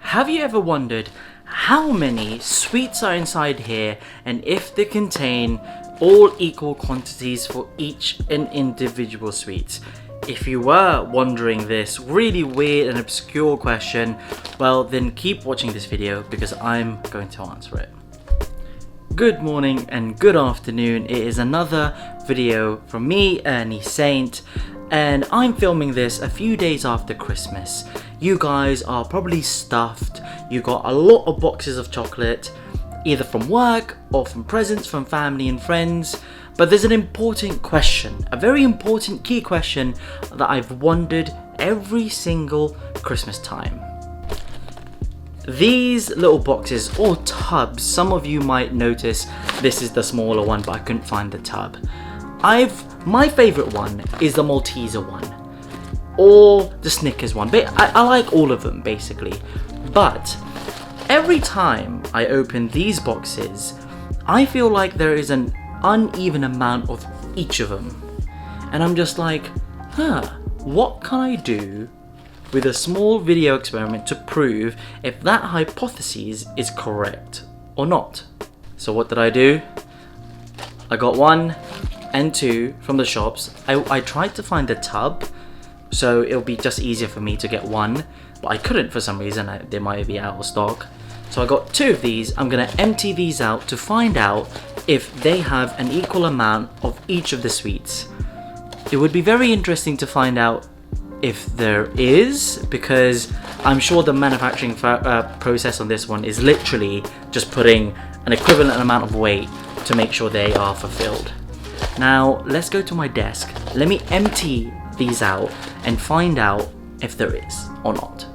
Have you ever wondered how many sweets are inside here and if they contain all equal quantities for each and individual sweets? If you were wondering this really weird and obscure question, well then keep watching this video because I'm going to answer it. Good morning and good afternoon. It is another video from me, Ernie Saint, and I'm filming this a few days after Christmas. You guys are probably stuffed. You got a lot of boxes of chocolate, either from work or from presents from family and friends. But there's an important question, a very important key question that I've wondered every single Christmas time. These little boxes or tubs, some of you might notice this is the smaller one, but I couldn't find the tub. My favorite one is the Malteser one or the Snickers one. But I like all of them basically. But every time I open these boxes, I feel like there is an uneven amount of each of them. And I'm just like, what can I do with a small video experiment to prove if that hypothesis is correct or not? So what did I do? I got 1 and 2 from the shops. I tried to find a tub so it'll be just easier for me to get one, but I couldn't for some reason. They might be out of stock. So I got 2 of these. I'm gonna empty these out to find out if they have an equal amount of each of the sweets. It would be very interesting to find out if there is, because I'm sure the manufacturing process on this one is literally just putting an equivalent amount of weight to make sure they are fulfilled. Now let's go to my desk. Let me empty these out and find out if there is or not.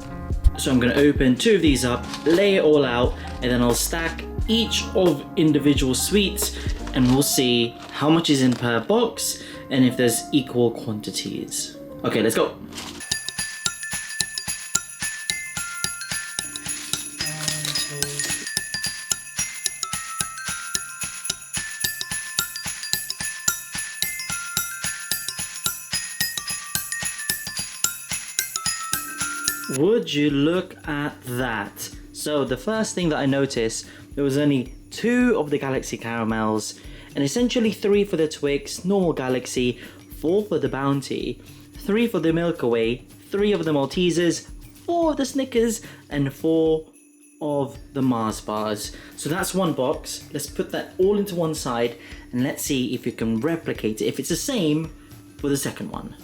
So I'm going to open 2 of these up, lay it all out, and then I'll stack each of individual sweets and we'll see how much is in per box and if there's equal quantities. Okay, let's go. Would you look at that? So the first thing that I noticed, there was only 2 of the Galaxy caramels and essentially 3 for the Twix, normal Galaxy, 4 for the Bounty, 3 for the Milky Way, 3 of the Maltesers, 4 of the Snickers, and 4 of the Mars bars. So that's one box. Let's put that all into one side and let's see if you can replicate it, if it's the same for the second one.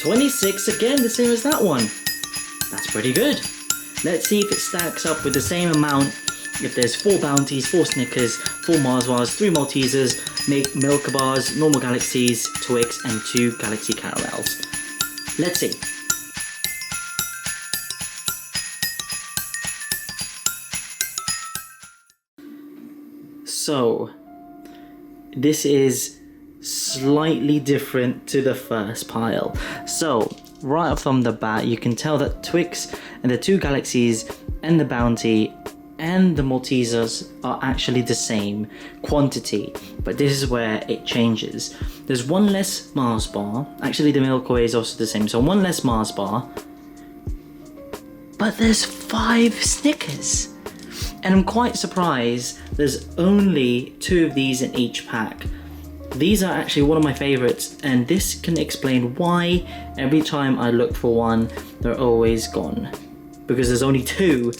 $26, again the same as that one. That's pretty good. Let's see if it stacks up with the same amount. If there's 4 Bounties, 4 Snickers, 4 Mars bars, 3 Maltesers, Milk bars, normal Galaxies, Twix, and 2 Galaxy caramels. Let's see. So this is slightly different to the first pile. So right off from the bat, you can tell that Twix and the 2 Galaxies and the Bounty and the Maltesers are actually the same quantity, but this is where it changes. There's 1 less Mars bar. Actually the Milky Way is also the same, so 1 less Mars bar, but there's 5 Snickers. And I'm quite surprised there's only 2 of these in each pack. These are actually one of my favorites, and this can explain why every time I look for one, they're always gone. Because there's only 2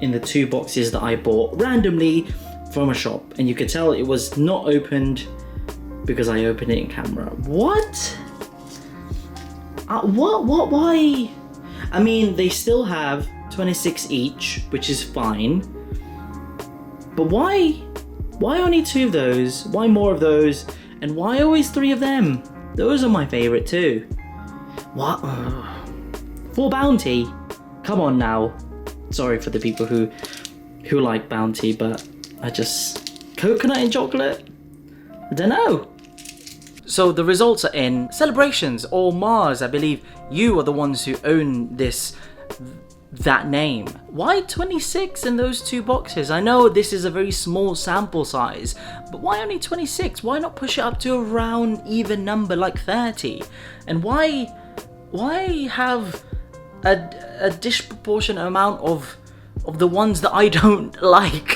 in the 2 boxes that I bought randomly from a shop, and you could tell it was not opened because I opened it in camera. What? Why? I mean, they still have 26 each, which is fine. But why? Why only 2 of those? Why more of those? And why always 3 of them? Those are my favorite too. What? 4 Bounty? Come on now. Sorry for the people who like Bounty, but I just... Coconut and chocolate? I don't know. So the results are in. Celebrations or Mars, I believe you are the ones who own this that name. Why 26 in those two boxes? I know this is a very small sample size, but why only 26? Why not push it up to a round even number like 30? And why have a disproportionate amount of the ones that I don't like?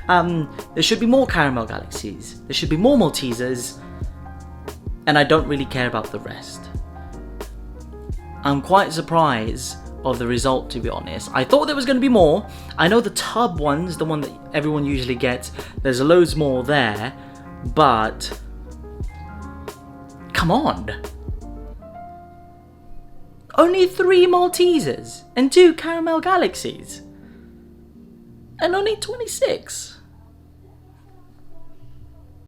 There should be more Caramel Galaxies, there should be more Maltesers, and I don't really care about the rest. I'm quite surprised of the result, to be honest. I thought there was going to be more. I know the tub ones, the one that everyone usually gets, there's loads more there, but come on. Only 3 Maltesers and 2 Caramel Galaxies, and only 26.